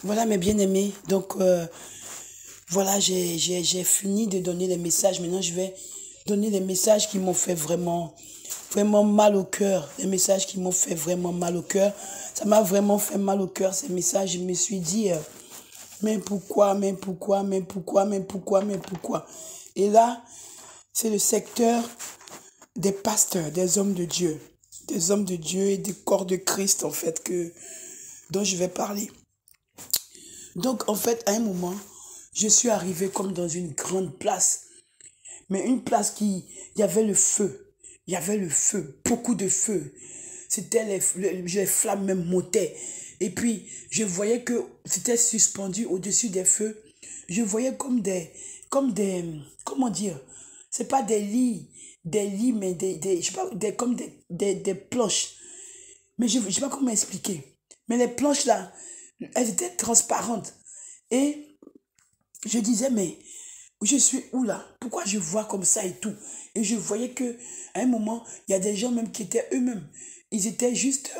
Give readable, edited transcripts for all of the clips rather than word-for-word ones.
Voilà mes bien-aimés. Donc voilà, j'ai fini de donner les messages. Maintenant, je vais donner les messages qui m'ont fait vraiment mal au cœur. Les messages qui m'ont fait vraiment mal au cœur. Ça m'a vraiment fait mal au cœur, ces messages. Je me suis dit, mais pourquoi, mais pourquoi, mais pourquoi, mais pourquoi, mais pourquoi. Et là, c'est le secteur des pasteurs, des hommes de Dieu. Des hommes de Dieu et du corps de Christ, en fait, dont je vais parler. Donc, en fait, à un moment, je suis arrivé comme dans une grande place. Mais une place il y avait le feu. Il y avait le feu, beaucoup de feu. C'était les flammes même montaient. Et puis, je voyais que c'était suspendu au-dessus des feux. Je voyais comment dire, c'est pas des lits, mais je sais pas, comme des planches. Mais je ne sais pas comment expliquer. Mais les planches là, elles étaient transparentes. Et je disais, mais je suis où là? Pourquoi je vois comme ça et tout? Et je voyais que à un moment, il y a des gens même qui étaient eux-mêmes. Ils étaient juste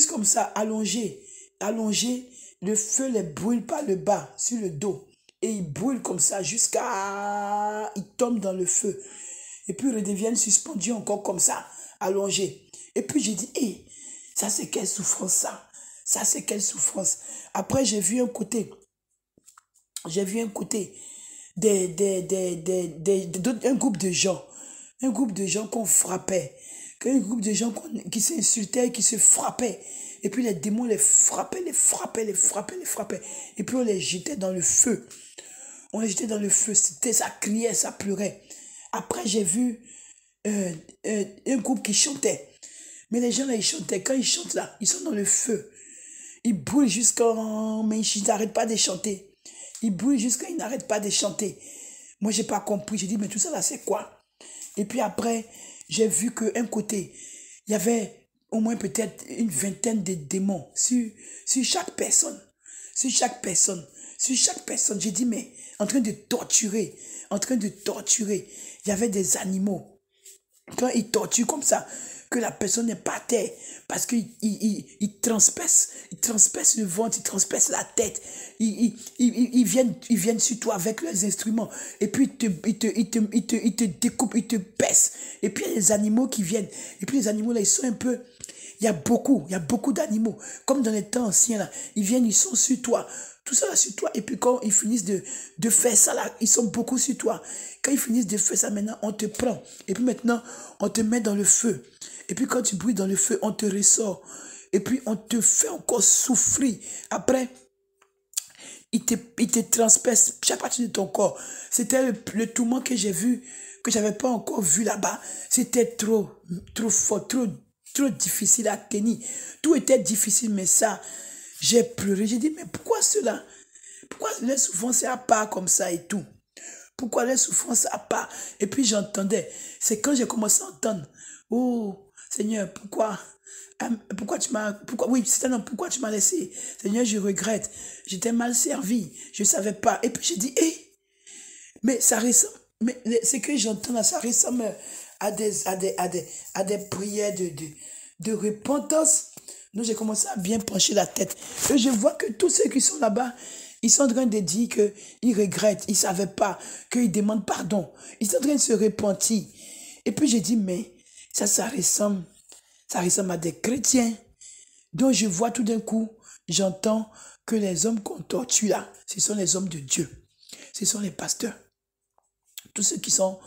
comme ça, allongés. Allongés, le feu les brûle par le bas, sur le dos. Et ils brûlent comme ça jusqu'à... Ils tombent dans le feu. Et puis ils redeviennent suspendus encore comme ça, allongés. Et puis j'ai dit, hé, ça c'est quelle souffrance ça? Ça c'est quelle souffrance? Après j'ai vu un côté un groupe de gens qu'on frappait, un groupe de gens qui s'insultaient, qui se frappaient. Et puis les démons les frappaient, les frappaient, les frappaient, les frappaient. Et puis on les jetait dans le feu. On les jetait dans le feu. Ça criait, ça pleurait. Après, j'ai vu un groupe qui chantait. Mais les gens là, ils chantaient. Quand ils chantent là, ils sont dans le feu. Ils brûlent mais ils n'arrêtent pas de chanter. Ils brûlent jusqu'à ils n'arrêtent pas de chanter. Moi, j'ai pas compris. J'ai dit, mais tout ça là, c'est quoi? Et puis après, j'ai vu qu'un côté, il y avait au moins peut-être une vingtaine de démons sur chaque personne. Sur chaque personne. Sur chaque personne. J'ai dit, mais en train de torturer. En train de torturer. Il y avait des animaux. Quand ils torturent comme ça, que la personne n'est pas à terre, parce qu'ils transpercent le ventre, ils transpercent la tête, ils viennent sur toi avec leurs instruments, et puis ils te découpent, ils te baissent, et puis il y a les animaux qui viennent, et puis les animaux là, ils sont un peu... Il y a beaucoup d'animaux. Comme dans les temps anciens, là, ils viennent, ils sont sur toi. Tout ça là sur toi. Et puis quand ils finissent de faire ça là, ils sont beaucoup sur toi. Quand ils finissent de faire ça maintenant, on te prend. Et puis maintenant, on te met dans le feu. Et puis quand tu brûles dans le feu, on te ressort. Et puis on te fait encore souffrir. Après, il te transperce chaque partie de ton corps. C'était le tourment que j'ai vu, que j'avais pas encore vu là-bas. C'était trop fort, trop difficile à tenir. Tout était difficile, mais ça, j'ai pleuré. J'ai dit, mais pourquoi cela? Pourquoi les souffrances c'est à part comme ça et tout? Pourquoi les souffrances à part? Et puis j'entendais. C'est quand j'ai commencé à entendre. Oh, Seigneur, pourquoi tu m'as, oui, c'est un homme, pourquoi tu m'as laissé? Seigneur, je regrette. J'étais mal servi. Je savais pas. Et puis j'ai dit, hé, mais ça ressemble, mais ce que j'entends là, ça ressemble à des prières de repentance. Donc j'ai commencé à bien pencher la tête. Et je vois que tous ceux qui sont là-bas, ils sont en train de dire qu'ils regrettent, ils ne savaient pas, qu'ils demandent pardon. Ils sont en train de se repentir. Et puis j'ai dit, mais ça ressemble à des chrétiens. Donc je vois tout d'un coup, j'entends que les hommes qu'on torture là, ce sont les hommes de Dieu. Ce sont les pasteurs. Tous ceux qui sont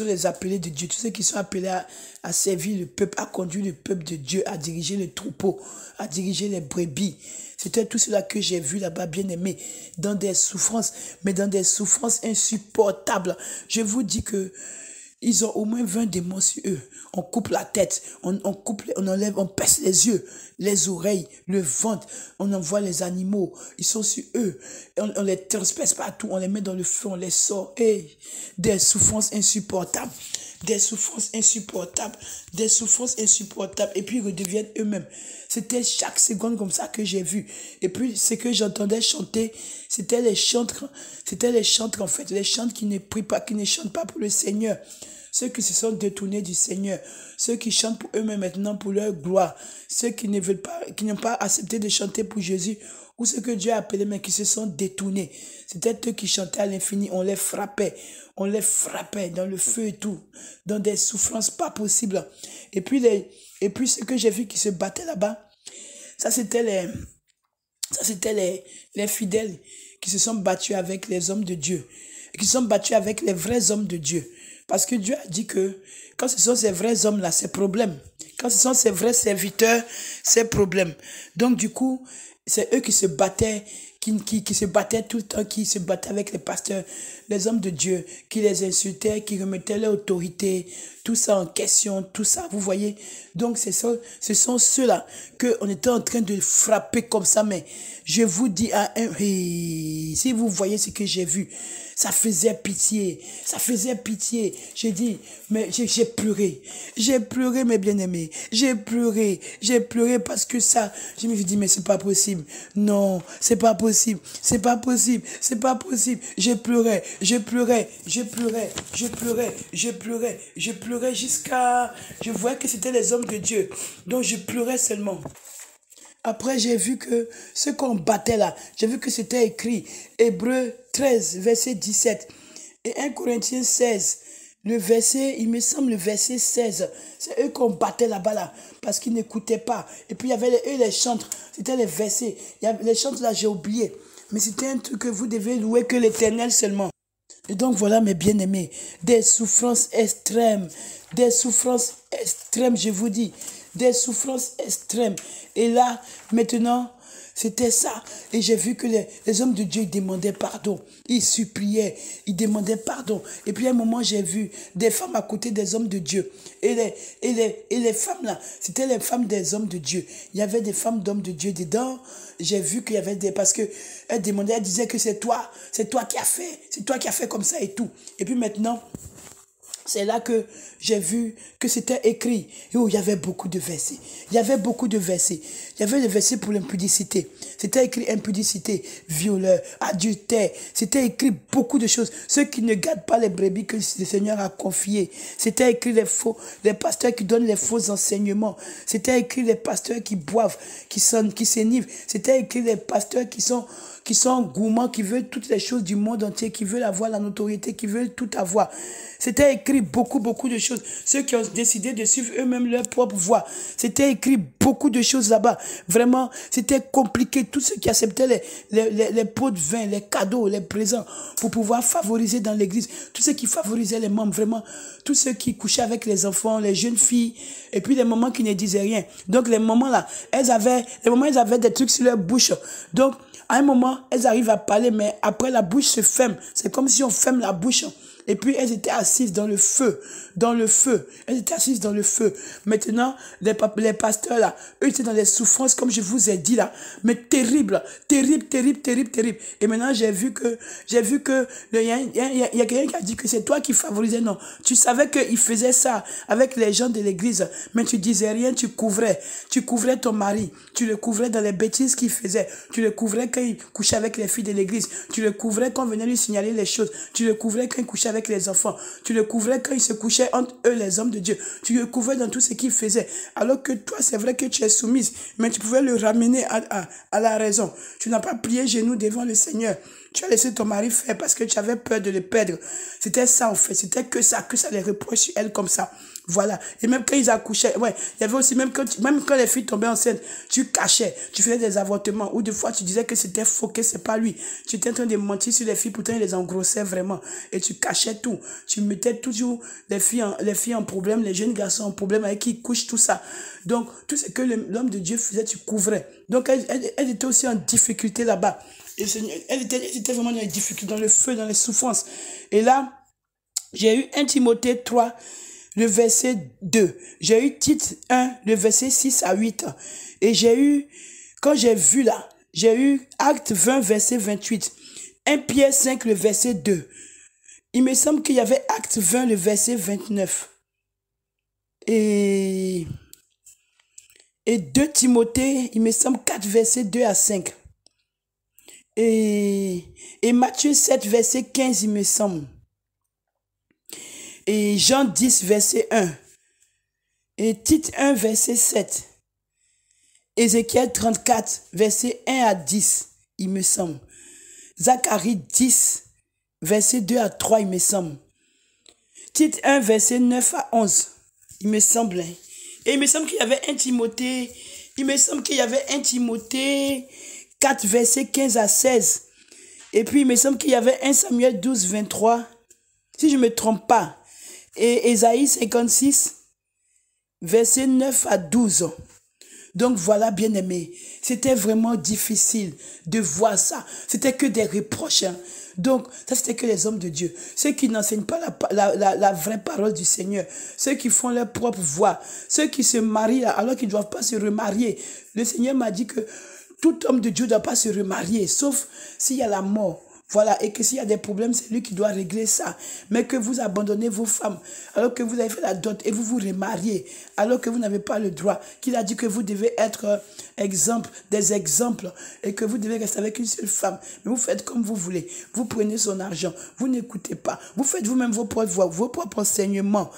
les appelés de Dieu, tous ceux qui sont appelés à servir le peuple, à conduire le peuple de Dieu, à diriger le troupeau, à diriger les brebis. C'était tout cela que j'ai vu là-bas, bien aimé, dans des souffrances, mais dans des souffrances insupportables. Je vous dis que ils ont au moins 20 démons sur eux. On coupe la tête, on enlève, on perce les yeux, les oreilles, le ventre. On envoie les animaux, ils sont sur eux. On les transperce partout, on les met dans le feu, on les sort. Et des souffrances insupportables, des souffrances insupportables, des souffrances insupportables. Et puis ils redeviennent eux-mêmes. C'était chaque seconde comme ça que j'ai vu. Et puis ce que j'entendais chanter, c'était les chantres en fait, les chantres qui ne prient pas, qui ne chantent pas pour le Seigneur. ceux qui se sont détournés du Seigneur, ceux qui chantent pour eux-mêmes maintenant pour leur gloire, ceux qui ne veulent pas, qui n'ont pas accepté de chanter pour Jésus, ou ceux que Dieu a appelés, mais qui se sont détournés. C'était eux qui chantaient à l'infini, on les frappait dans le feu et tout, dans des souffrances pas possibles. Et puis ce que j'ai vu qui se battaient là-bas, ça c'était les fidèles qui se sont battus avec les hommes de Dieu, et qui se sont battus avec les vrais hommes de Dieu. Parce que Dieu a dit que quand ce sont ces vrais hommes-là, c'est problème. Quand ce sont ces vrais serviteurs, c'est problème. Donc du coup, c'est eux qui se battaient, qui se battaient tout le temps, qui se battaient avec les pasteurs, les hommes de Dieu, qui les insultaient, qui remettaient leur autorité, tout ça en question, tout ça, vous voyez. Donc ce sont ceux-là qu'on était en train de frapper comme ça, mais je vous dis, si vous voyez ce que j'ai vu, ça faisait pitié, J'ai dit, mais j'ai pleuré mes bien-aimés, j'ai pleuré parce que ça, je me suis dit, mais c'est pas possible, non, c'est pas possible, je pleurais jusqu'à, je voyais que c'était les hommes de Dieu, donc je pleurais seulement. Après, j'ai vu que ce qu'on battait là, j'ai vu que c'était écrit Hébreux 13, verset 17 et 1 Corinthiens 16, le verset, il me semble le verset 16. C'est eux qu'on battait là-bas là, parce qu'ils n'écoutaient pas. Et puis il y avait les chantres, c'était les versets. Les chantres là, j'ai oublié. Mais c'était un truc que vous devez louer que l'Éternel seulement. Et donc voilà mes bien-aimés, des souffrances extrêmes, je vous dis, des souffrances extrêmes. Et là, maintenant, c'était ça. Et j'ai vu que les hommes de Dieu ils demandaient pardon. Ils suppliaient, ils demandaient pardon. Et puis à un moment, j'ai vu des femmes à côté des hommes de Dieu. Et les femmes là, c'était les femmes des hommes de Dieu. Il y avait des femmes d'hommes de Dieu dedans. J'ai vu qu'il y avait des... Parce qu'elles demandaient, elles disaient que c'est toi qui as fait comme ça et tout. Et puis maintenant... C'est là que j'ai vu que c'était écrit. Et où il y avait beaucoup de versets. Il y avait des versets pour l'impudicité. C'était écrit impudicité, violeur, adultère. C'était écrit beaucoup de choses. Ceux qui ne gardent pas les brebis que le Seigneur a confiées. C'était écrit les pasteurs qui donnent les faux enseignements. C'était écrit les pasteurs qui boivent, qui s'enivrent. C'était écrit les pasteurs qui sont gourmands, qui veulent toutes les choses du monde entier, qui veulent avoir la notoriété, qui veulent tout avoir. C'était écrit beaucoup de choses. Ceux qui ont décidé de suivre eux-mêmes leur propre voie. C'était écrit beaucoup de choses là-bas. Vraiment, c'était compliqué. Tous ceux qui acceptaient les pots de vin, les cadeaux, les présents pour pouvoir favoriser dans l'église. Tous ceux qui favorisaient les membres, vraiment. Tous ceux qui couchaient avec les enfants, les jeunes filles. Et puis les mamans qui ne disaient rien. Donc les mamans là, elles avaient des trucs sur leur bouche. Donc, à un moment, elles arrivent à parler, mais après la bouche se ferme. C'est comme si on ferme la bouche. Et puis elles étaient assises dans le feu. Elles étaient assises dans le feu. Maintenant, les pasteurs là, eux étaient dans des souffrances, comme je vous ai dit là. Mais terrible. Et maintenant, j'ai vu que il y a quelqu'un qui a dit que c'est toi qui favorisais. Non. Tu savais qu'il faisait ça avec les gens de l'église. Mais tu disais rien, tu couvrais. Tu couvrais ton mari. Tu le couvrais dans les bêtises qu'il faisait. Tu le couvrais quand il couchait avec les filles de l'église. Tu le couvrais quand on venait lui signaler les choses. Tu le couvrais quand il couchait avec les enfants. Tu le couvrais quand il se couchait entre eux, les hommes de Dieu. Tu le couvrais dans tout ce qu'il faisait. Alors que toi, c'est vrai que tu es soumise, mais tu pouvais le ramener à la raison. Tu n'as pas plié genoux devant le Seigneur. Tu as laissé ton mari faire parce que tu avais peur de le perdre. C'était ça en fait. C'était que ça les reproche sur elle comme ça. Voilà. Et même quand ils accouchaient, ouais, il y avait aussi, même quand les filles tombaient enceintes, tu cachais, tu faisais des avortements, ou des fois tu disais que c'était faux, que c'est pas lui. Tu étais en train de mentir sur les filles, pourtant ils les engrossaient vraiment. Et tu cachais tout. Tu mettais toujours les filles en problème, les jeunes garçons en problème avec qui ils couchent, tout ça. Donc, tout ce que l'homme de Dieu faisait, tu couvrais. Donc, elle était aussi en difficulté là-bas. Et elle était vraiment dans les difficultés, dans le feu, dans les souffrances. Et là, j'ai eu 1 Timothée 3, le verset 2. J'ai eu Tite 1, le verset 6 à 8. Et quand j'ai vu là, j'ai eu Acte 20, verset 28. 1 Pierre 5, le verset 2. Il me semble qu'il y avait Acte 20, le verset 29. Et 2 Timothée, il me semble 4, verset 2 à 5. Et Matthieu 7, verset 15, il me semble. Et Jean 10, verset 1. Et Tite 1, verset 7. Ézéchiel 34, verset 1 à 10, il me semble. Zacharie 10, verset 2 à 3, il me semble. Tite 1, verset 9 à 11, il me semble. Et il me semble qu'il y avait un Timothée, 4, verset 15 à 16. Et puis il me semble qu'il y avait 1 Samuel 12, 23, si je ne me trompe pas. Et Ésaïe 56, verset 9 à 12. Donc voilà, bien-aimés, c'était vraiment difficile de voir ça. C'était que des reproches. Donc, ça, c'était que les hommes de Dieu. Ceux qui n'enseignent pas la vraie parole du Seigneur. Ceux qui font leur propre voix. Ceux qui se marient alors qu'ils ne doivent pas se remarier. Le Seigneur m'a dit que tout homme de Dieu ne doit pas se remarier, sauf s'il y a la mort. Voilà, et que s'il y a des problèmes, c'est lui qui doit régler ça. Mais que vous abandonnez vos femmes, alors que vous avez fait la dot et vous vous remariez, alors que vous n'avez pas le droit, qu'il a dit que vous devez être des exemples, et que vous devez rester avec une seule femme. Mais vous faites comme vous voulez. Vous prenez son argent, vous n'écoutez pas. Vous faites vous-même vos propres voix, vos propres enseignements.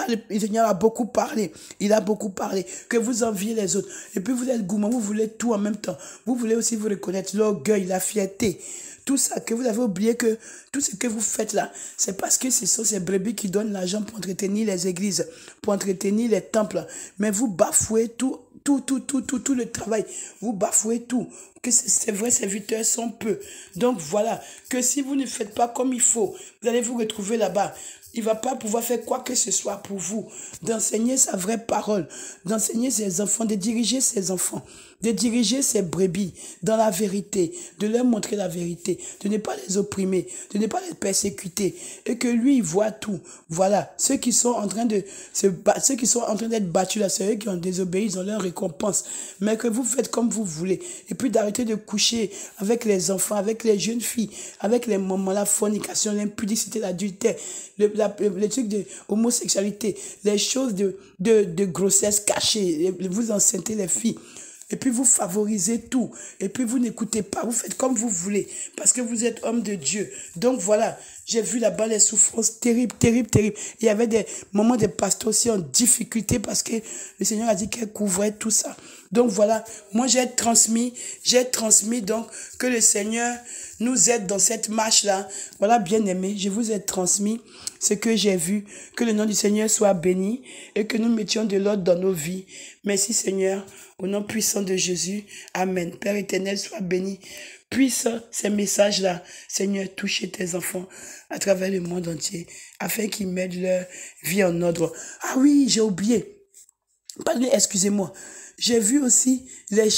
Le Seigneur a beaucoup parlé. Il a beaucoup parlé. Que vous enviez les autres. Et puis vous êtes gourmand, vous voulez tout en même temps. Vous voulez aussi vous reconnaître l'orgueil, la fierté. Tout ça, que vous avez oublié que tout ce que vous faites là, c'est parce que ce sont ces brebis qui donnent l'argent pour entretenir les églises, pour entretenir les temples. Mais vous bafouez tout le travail. Vous bafouez tout. Que ces vrais serviteurs sont peu. Donc voilà, que si vous ne faites pas comme il faut, vous allez vous retrouver là-bas. Il ne va pas pouvoir faire quoi que ce soit pour vous. D'enseigner sa vraie parole, d'enseigner ses enfants, de diriger ses enfants, de diriger ses brebis dans la vérité, de leur montrer la vérité, de ne pas les opprimer, de ne pas les persécuter, et que lui, il voit tout. Voilà, ceux qui sont en train d'être battus là, c'est eux qui ont désobéi, ils ont leur récompense. Mais que vous faites comme vous voulez, et puis d'arrêter de coucher avec les enfants, avec les jeunes filles, avec les mamans, la fornication, l'impudicité, l'adultère, les trucs de homosexualité, les choses de grossesse cachée, vous enceintez les filles. Et puis vous favorisez tout. Et puis vous n'écoutez pas. Vous faites comme vous voulez. Parce que vous êtes homme de Dieu. Donc voilà. J'ai vu là-bas les souffrances terribles, terribles, terribles. Il y avait des moments de pasteurs aussi en difficulté parce que le Seigneur a dit qu'elle couvrait tout ça. Donc voilà. Moi j'ai transmis donc que le Seigneur nous aide dans cette marche-là. Voilà, bien-aimés, je vous ai transmis ce que j'ai vu. Que le nom du Seigneur soit béni et que nous mettions de l'ordre dans nos vies. Merci Seigneur. Au nom puissant de Jésus, Amen. Père éternel, sois béni. Puisse ces messages-là, Seigneur, toucher tes enfants à travers le monde entier, afin qu'ils mettent leur vie en ordre. Ah oui, j'ai oublié. Pardon, excusez-moi. J'ai vu aussi les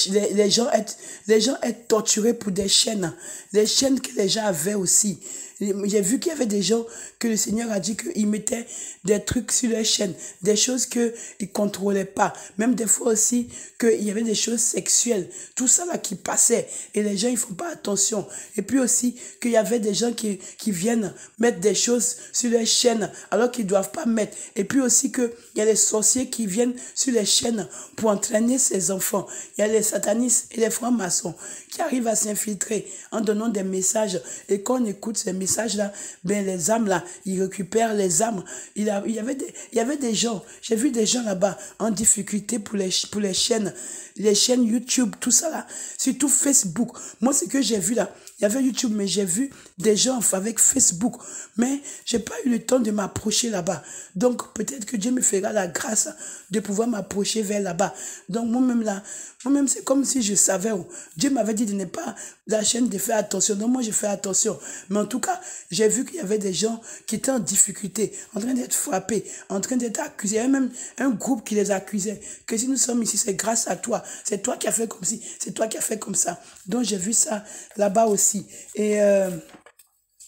gens être torturés pour des chaînes. Les chaînes que les gens avaient aussi. J'ai vu qu'il y avait des gens que le Seigneur a dit qu'ils mettaient des trucs sur leurs chaînes, des choses qu'ils ne contrôlaient pas. Même des fois aussi qu'il y avait des choses sexuelles. Tout ça là qui passait. Et les gens, ils font pas attention. Et puis aussi qu'il y avait des gens qui viennent mettre des choses sur leurs chaînes alors qu'ils ne doivent pas mettre. Et puis aussi qu'il y a les sorciers qui viennent sur les chaînes pour entraîner ces enfants. Il y a les satanistes et les francs-maçons qui arrivent à s'infiltrer en donnant des messages. Et quand on écoute ces messages-là, ben les âmes là, ils récupèrent les âmes. Il y avait des gens, j'ai vu des gens là-bas en difficulté pour les chaînes YouTube, tout ça là, surtout Facebook. Moi, ce que j'ai vu là, il y avait YouTube, mais j'ai vu des gens avec Facebook. Mais j'ai pas eu le temps de m'approcher là-bas. Donc, peut-être que Dieu me fera la grâce de pouvoir m'approcher vers là-bas. Donc, moi-même, c'est comme si je savais où. Dieu m'avait dit de ne pas, la chaîne, de faire attention. Donc, moi, je fais attention. Mais en tout cas, j'ai vu qu'il y avait des gens qui étaient en difficulté, en train d'être frappés, en train d'être accusés. Il y avait même un groupe qui les accusait. Que si nous sommes ici, c'est grâce à toi. C'est toi qui as fait comme ci. C'est toi qui as fait comme ça. Donc, j'ai vu ça là-bas aussi. Et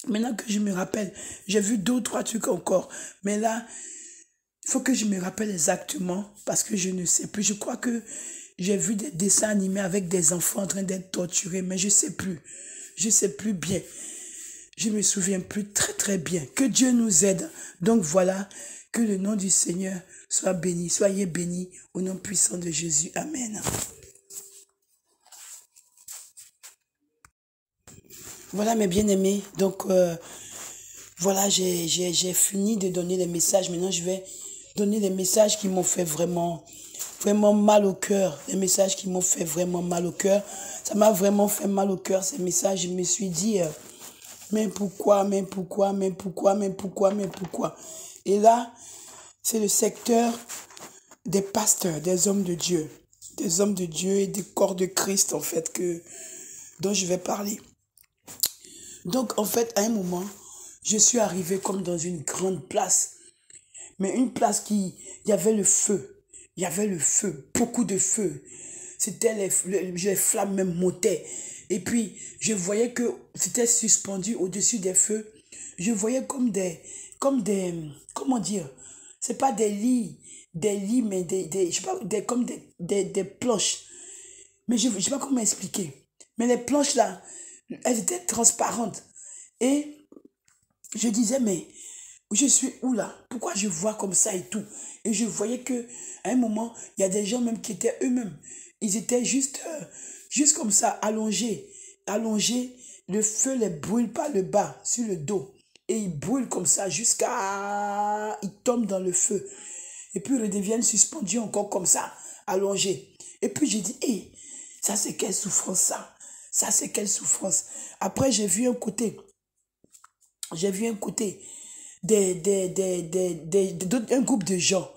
maintenant que je me rappelle, j'ai vu 2 ou 3 trucs encore. Mais là, il faut que je me rappelle exactement parce que je ne sais plus. Je crois que j'ai vu des dessins animés avec des enfants en train d'être torturés, mais je sais plus. Je sais plus bien. Je me souviens plus très très bien. Que Dieu nous aide. Donc voilà, que le nom du Seigneur soit béni. Soyez bénis au nom puissant de Jésus. Amen. Voilà mes bien-aimés. Donc Voilà, j'ai fini de donner les messages. Maintenant, je vais donner les messages qui m'ont fait vraiment, vraiment mal au cœur. Les messages qui m'ont fait vraiment mal au cœur. Ça m'a vraiment fait mal au cœur, ces messages. Je me suis dit, mais pourquoi, mais pourquoi, mais pourquoi, mais pourquoi, mais pourquoi. Et là, c'est le secteur des pasteurs, des hommes de Dieu. Des hommes de Dieu et des corps de Christ, en fait, dont je vais parler. Donc, en fait, à un moment, je suis arrivé comme dans une grande place. Mais une place il y avait le feu. Il y avait le feu, beaucoup de feu. C'était les flammes même montaient. Et puis, je voyais que c'était suspendu au-dessus des feux. Je voyais comment dire, c'est pas des lits, mais je sais pas, comme des planches. Mais je ne sais pas comment expliquer. Mais les planches là, elles étaient transparentes. Et je disais, mais je suis où là? Pourquoi je vois comme ça et tout? Et je voyais que à un moment, il y a des gens même qui étaient eux-mêmes. Ils étaient juste comme ça, allongés. Allongés, le feu les brûle par le bas, sur le dos. Et ils brûlent comme ça jusqu'à... Ils tombent dans le feu. Et puis ils redeviennent suspendus encore comme ça, allongés. Et puis j'ai dit, hé, ça c'est quelle souffrance ça? Ça c'est quelle souffrance? Après j'ai vu un côté. J'ai vu un côté un groupe de gens.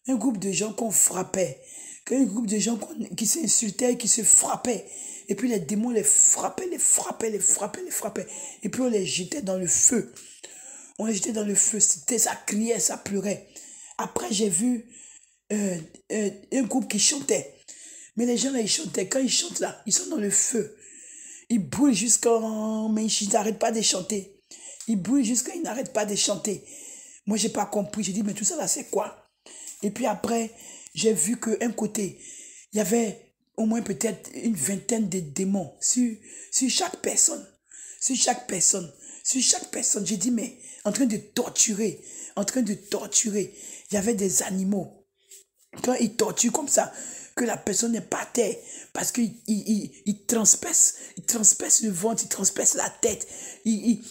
Un groupe de gens qu'on frappait. Un groupe de gens qui s'insultaient, qui se frappaient. Et puis les démons les frappaient, les frappaient, les frappaient, les frappaient. Et puis on les jetait dans le feu. On les jetait dans le feu. Ça criait, ça pleurait. Après, j'ai vu un groupe qui chantait. Mais les gens là, ils chantaient. Quand ils chantent là, ils sont dans le feu. Ils brûlent mais ils n'arrêtent pas de chanter. Ils brûlent jusqu'à ils n'arrêtent pas de chanter. Moi, j'ai pas compris. J'ai dit, mais tout ça là, c'est quoi? Et puis après, j'ai vu qu'un côté, il y avait au moins peut-être une vingtaine de démons sur chaque personne. Sur chaque personne. Sur chaque personne. J'ai dit, mais en train de torturer. En train de torturer. Il y avait des animaux. Quand ils torturent comme ça, que la personne n'est pas à terre, parce qu'ils transpercent le ventre, ils transpercent la tête, ils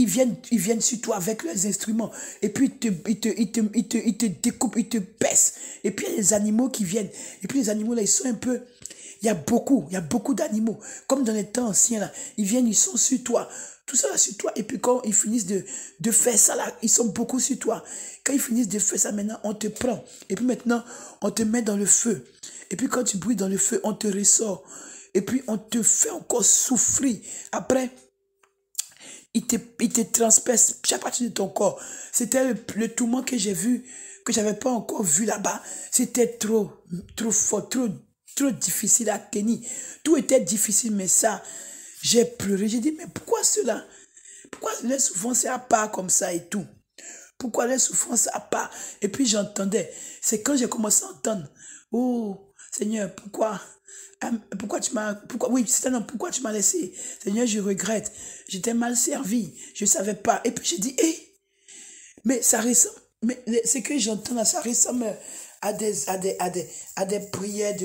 viennent sur toi avec leurs instruments, et puis ils te découpent, ils te baissent, et puis il y a les animaux qui viennent, et puis les animaux là, ils sont un peu... Il y a beaucoup d'animaux, comme dans les temps anciens là, ils viennent, ils sont sur toi, tout ça là sur toi, et puis quand ils finissent de faire ça là, ils sont beaucoup sur toi. Quand ils finissent de faire ça, maintenant, on te prend, et puis maintenant, on te met dans le feu. Et puis quand tu brûles dans le feu, on te ressort. Et puis on te fait encore souffrir. Après, il te transperce chaque partie de ton corps. C'était le tourment que j'ai vu, que j'avais pas encore vu là-bas. C'était trop fort, trop difficile à tenir. Tout était difficile, mais ça, j'ai pleuré. J'ai dit, mais pourquoi cela? Pourquoi les souffrances à part comme ça et tout? Pourquoi les souffrances à part? Et puis j'entendais. C'est quand j'ai commencé à entendre. Oh, Seigneur, pourquoi oui, c'est non, pourquoi tu m'as laissé? Seigneur, je regrette. J'étais mal servi. Je savais pas. Et puis j'ai dit, mais ça ressemble, mais ce que j'entends là, ça ressemble à des prières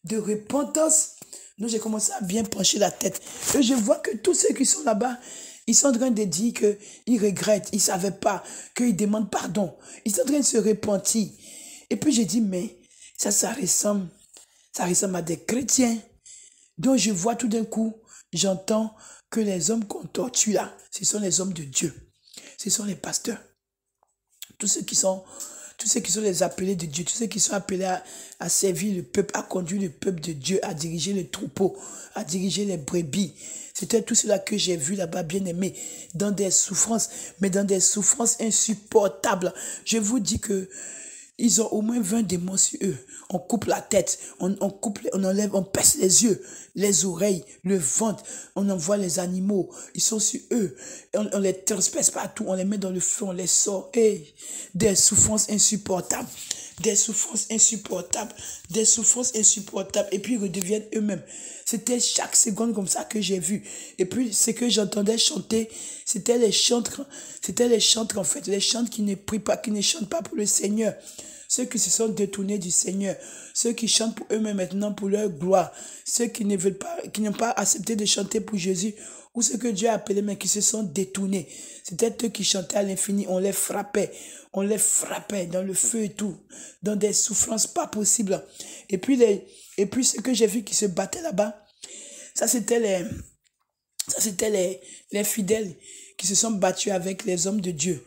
de repentance. Donc j'ai commencé à bien pencher la tête. Et je vois que tous ceux qui sont là-bas, ils sont en train de dire qu'ils regrettent, ils ne savaient pas, qu'ils demandent pardon. Ils sont en train de se repentir. Et puis j'ai dit, mais ça ressemble à des chrétiens. Donc je vois tout d'un coup, j'entends que les hommes qu'on torture là, ce sont les hommes de Dieu. Ce sont les pasteurs. Tous ceux qui sont les appelés de Dieu, tous ceux qui sont appelés à servir le peuple, à conduire le peuple de Dieu, à diriger le troupeau, à diriger les brebis. C'était tout cela que j'ai vu là-bas, bien aimé, dans des souffrances, mais dans des souffrances insupportables. Je vous dis que ils ont au moins 20 démons sur eux. On coupe la tête, on enlève, on perce les yeux, les oreilles, le ventre. On envoie les animaux, ils sont sur eux. On les transperce partout, on les met dans le feu, on les sort. Et des souffrances insupportables, des souffrances insupportables, des souffrances insupportables. Et puis ils redeviennent eux-mêmes. C'était chaque seconde comme ça que j'ai vu. Et puis ce que j'entendais chanter, c'était les chantres en fait, les chantres qui ne prient pas, qui ne chantent pas pour le Seigneur. ceux qui se sont détournés du Seigneur, ceux qui chantent pour eux-mêmes maintenant pour leur gloire, ceux qui ne veulent pas, qui n'ont pas accepté de chanter pour Jésus, ou ceux que Dieu a appelés, mais qui se sont détournés. C'était eux qui chantaient à l'infini, on les frappait dans le feu et tout, dans des souffrances pas possibles. Et puis ceux que j'ai vu qui se battaient là-bas, ça c'était les fidèles qui se sont battus avec les hommes de Dieu,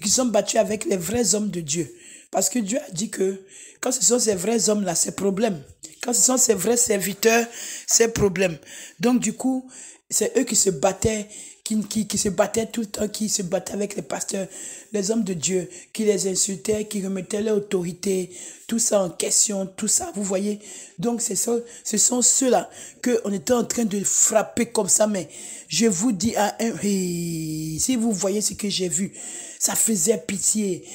qui se sont battus avec les vrais hommes de Dieu. Parce que Dieu a dit que quand ce sont ces vrais hommes-là, c'est problème. Quand ce sont ces vrais serviteurs, c'est problème. Donc du coup, c'est eux qui se battaient, qui se battaient tout le temps, qui se battaient avec les pasteurs, les hommes de Dieu, qui les insultaient, qui remettaient leur autorité, tout ça en question, tout ça, vous voyez. Donc ce sont ceux-là qu'on était en train de frapper comme ça, mais je vous dis, si vous voyez ce que j'ai vu, ça faisait pitié,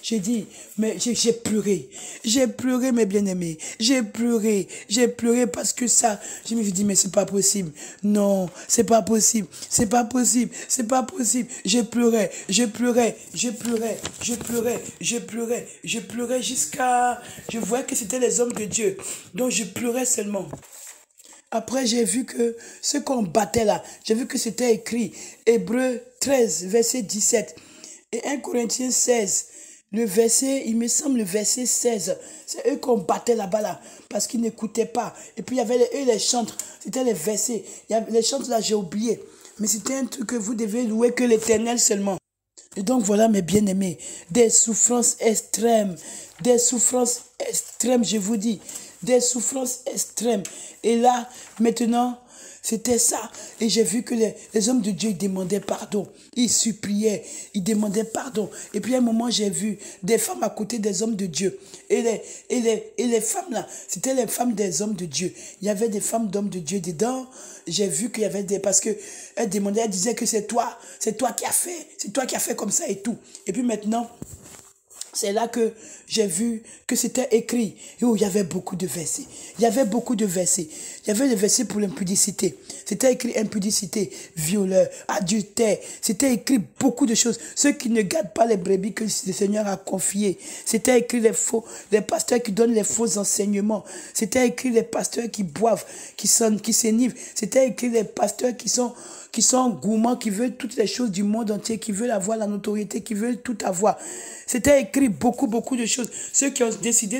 J'ai dit, mais j'ai pleuré mes bien-aimés, j'ai pleuré parce que ça, je me suis dit, mais c'est pas possible, non, c'est pas possible, je pleurais jusqu'à, je voyais que c'était les hommes de Dieu, donc je pleurais seulement. Après, j'ai vu que ce qu'on battait là, j'ai vu que c'était écrit Hébreux 13, verset 17 et 1 Corinthiens 16, le verset, il me semble le verset 16. C'est eux qu'on battait là-bas là, parce qu'ils n'écoutaient pas. Et puis il y avait eux les chantres, c'était les versets. Les chantres là, j'ai oublié. Mais c'était un truc que vous devez louer que l'Éternel seulement. Et donc voilà mes bien-aimés, des souffrances extrêmes, je vous dis, des souffrances extrêmes. Et là, maintenant, c'était ça. Et j'ai vu que les hommes de Dieu, ils demandaient pardon. Ils suppliaient, ils demandaient pardon. Et puis à un moment, j'ai vu des femmes à côté des hommes de Dieu. Et les femmes là, c'était les femmes des hommes de Dieu. Il y avait des femmes d'hommes de Dieu dedans. J'ai vu qu'il y avait des... Parce que elles demandaient, elles disaient que c'est toi qui as fait comme ça et tout. Et puis maintenant... C'est là que j'ai vu que c'était écrit. Et où il y avait beaucoup de versets. Il y avait le verset pour l'impudicité. C'était écrit impudicité, violeur, adultère. C'était écrit beaucoup de choses. Ceux qui ne gardent pas les brebis que le Seigneur a confiées. C'était écrit les pasteurs qui donnent les faux enseignements. C'était écrit les pasteurs qui boivent, qui s'enivrent. C'était écrit les pasteurs qui sont gourmands, qui veulent toutes les choses du monde entier, qui veulent avoir la notoriété, qui veulent tout avoir. C'était écrit beaucoup de choses. Ceux qui ont décidé